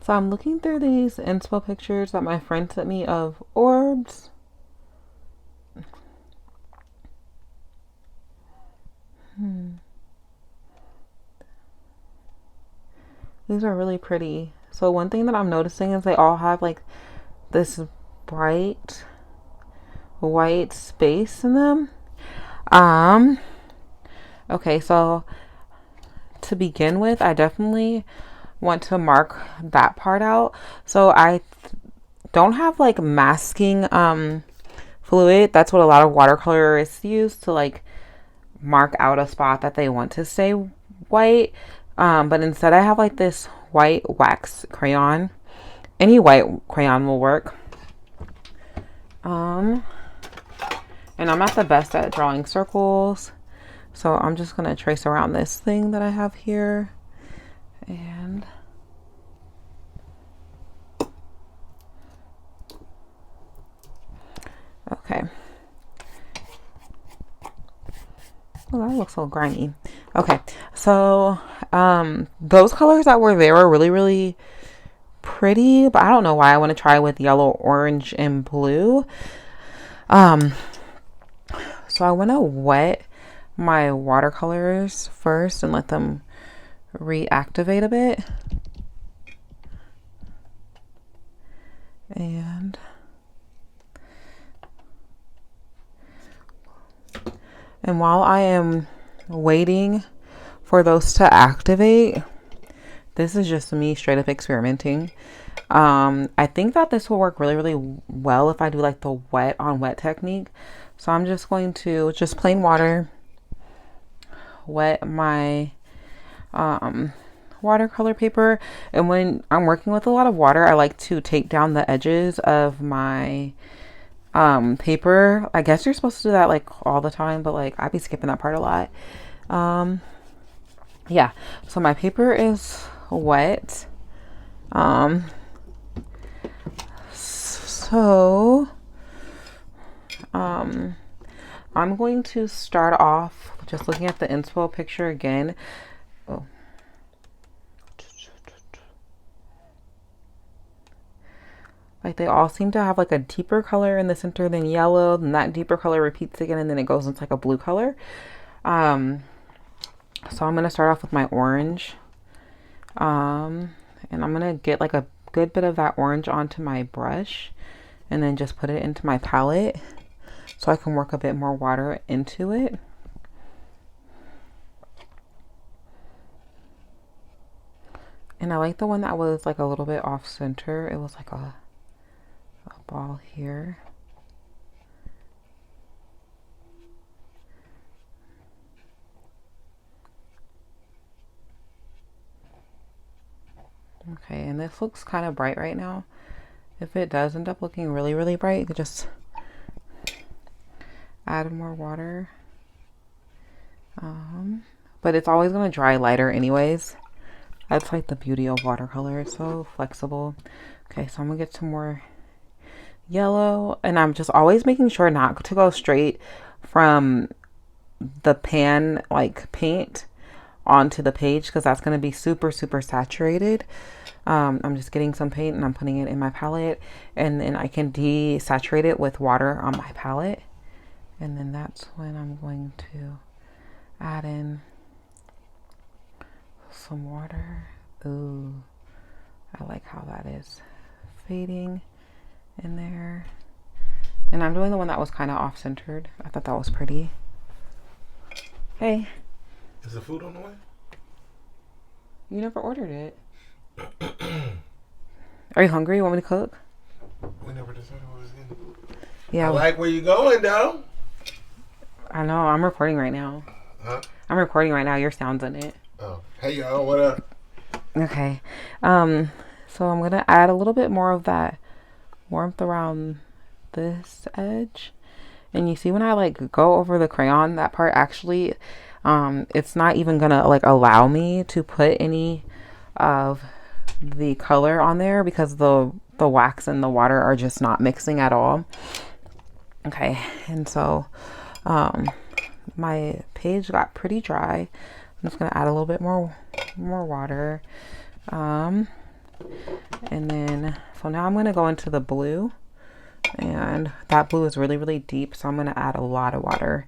So I'm looking through these inspo pictures that my friend sent me of orbs. These are really pretty. So one thing that I'm noticing is they all have like this bright white space in them. Um, okay, so to begin with, I definitely want to mark that part out. So I don't have like masking fluid. That's what a lot of watercolorists use to like mark out a spot that they want to stay white. But instead I have like this white wax crayon. Any white crayon will work. And I'm not the best at drawing circles. So I'm just going to trace around this thing that I have here. And okay. Oh, that looks a little grimy. Okay, so those colors that were there are really, really pretty, but I don't know why I want to try with yellow, orange, and blue. So I want to wet my watercolors first and let them reactivate a bit. And while I am waiting for those to activate, this is just me straight up experimenting. I think that this will work really, really well if I do like the wet on wet technique. So I'm just going to just plain water, wet my watercolor paper. And when I'm working with a lot of water, I like to take down the edges of my paper. I guess you're supposed to do that like all the time, but like I'd be skipping that part a lot. Yeah, so my paper is wet. So I'm going to start off just looking at the inspo picture again. Oh. Like they all seem to have like a deeper color in the center than yellow, and that deeper color repeats again, and then it goes into like a blue color. So I'm gonna start off with my orange, and I'm gonna get like a good bit of that orange onto my brush, and then just put it into my palette, so I can work a bit more water into it. And I like the one that was like a little bit off center. It was like a ball here. Okay, and this looks kind of bright right now. If it does end up looking really, really bright, you could just add more water. But it's always going to dry lighter anyways. That's like the beauty of watercolor. It's so flexible. Okay, so I'm going to get some more yellow. And I'm just always making sure not to go straight from the pan, like paint, onto the page, because that's going to be super, super saturated. I'm just getting some paint and I'm putting it in my palette, and then I can desaturate it with water on my palette, and then that's when I'm going to add in some water. Ooh, I like how that is fading in there. And I'm doing the one that was kind of off-centered. I thought that was pretty. Hey. Is the food on the way? You never ordered it. Are you hungry? You want me to cook? We never decided what was in. Yeah. I like where you going, though. I know. I'm recording right now. Huh? I'm recording right now. Your sound's in it. Oh. Hey, y'all. What up? Okay. So I'm going to add a little bit more of that warmth around this edge. And you see when I like go over the crayon, that part actually, it's not even going to like allow me to put any of the color on there because the wax and the water are just not mixing at all. Okay, and so my page got pretty dry. I'm just gonna add a little bit more water. And then, so now I'm going to go into the blue. And that blue is really, really deep. So I'm going to add a lot of water.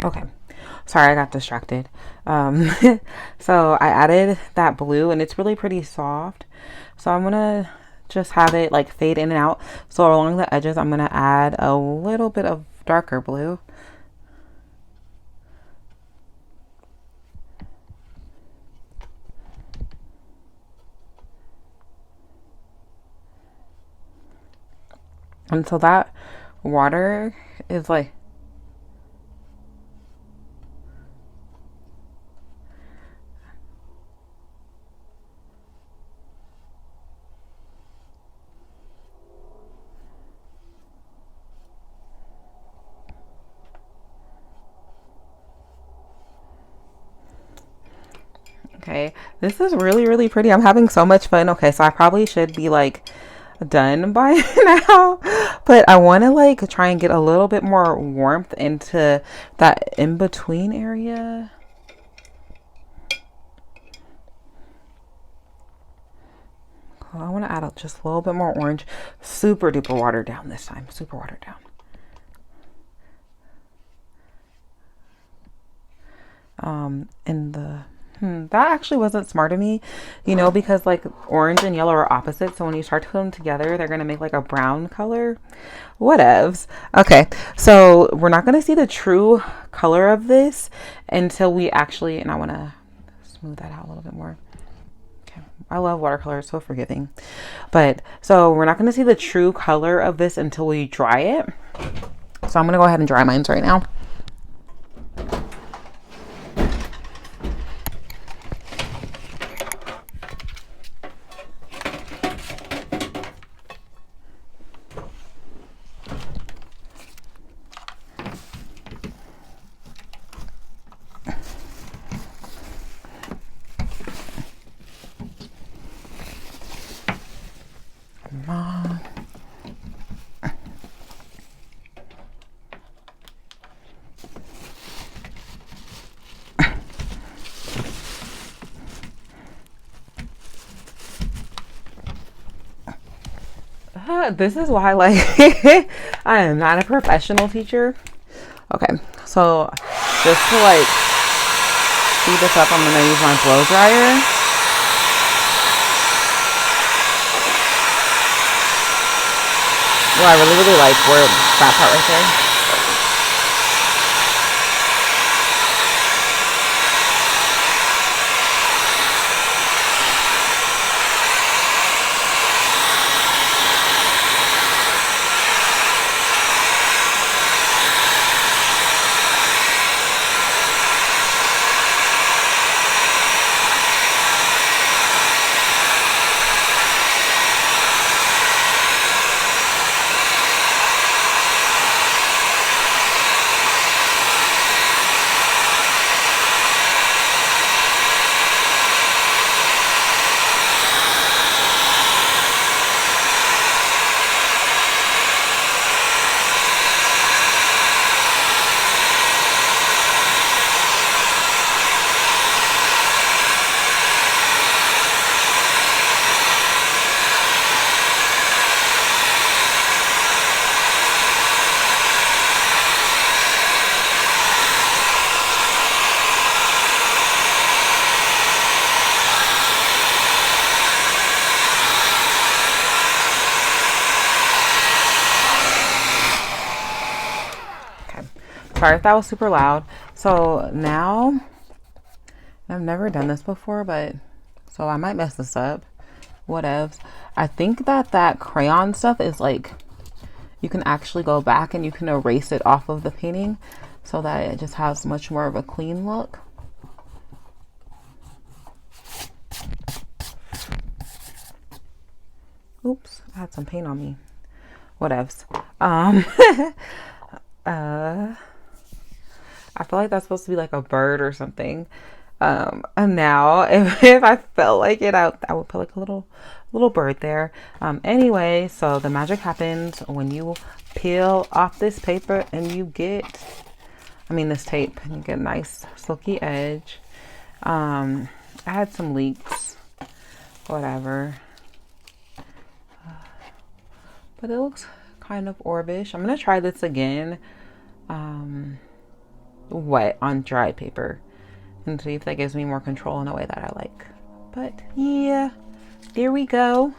Okay, sorry, I got distracted. Um, so I added that blue and it's really pretty soft. So I'm gonna just have it like fade in and out. So along the edges, I'm gonna add a little bit of darker blue. And so that water is like, okay, this is really, really pretty. I'm having so much fun. Okay, so I probably should be like done by now, but I want to like try and get a little bit more warmth into that in between area. I want to add just a little bit more orange. Super duper watered down this time. Super watered down. And that actually wasn't smart of me, you know, because like orange and yellow are opposite. So when you start to put them together, they're going to make like a brown color. Whatevs. Okay, so we're not going to see the true color of this until we actually, and I want to smooth that out a little bit more. Okay, I love watercolor, it's so forgiving. But so we're not going to see the true color of this until we dry it. So I'm going to go ahead and dry mine right now. This is why, like, I am not a professional teacher. Okay, so just to like speed this up, I'm gonna use my blow dryer. Well, I really like where that part right there. Sorry if that was super loud. So now, I've never done this before, but so I might mess this up. Whatevs. I think that crayon stuff is like you can actually go back and you can erase it off of the painting so that it just has much more of a clean look. Oops, I had some paint on me. Whatevs. I feel like that's supposed to be like a bird or something. And now if I felt like it, I would put like a little bird there. Anyway, so the magic happens when you peel off this paper and you get, this tape, and you get a nice silky edge. I had some leaks, whatever. But it looks kind of orbish. I'm gonna try this again, wet on dry paper, and see if that gives me more control in a way that I like. But yeah, there we go.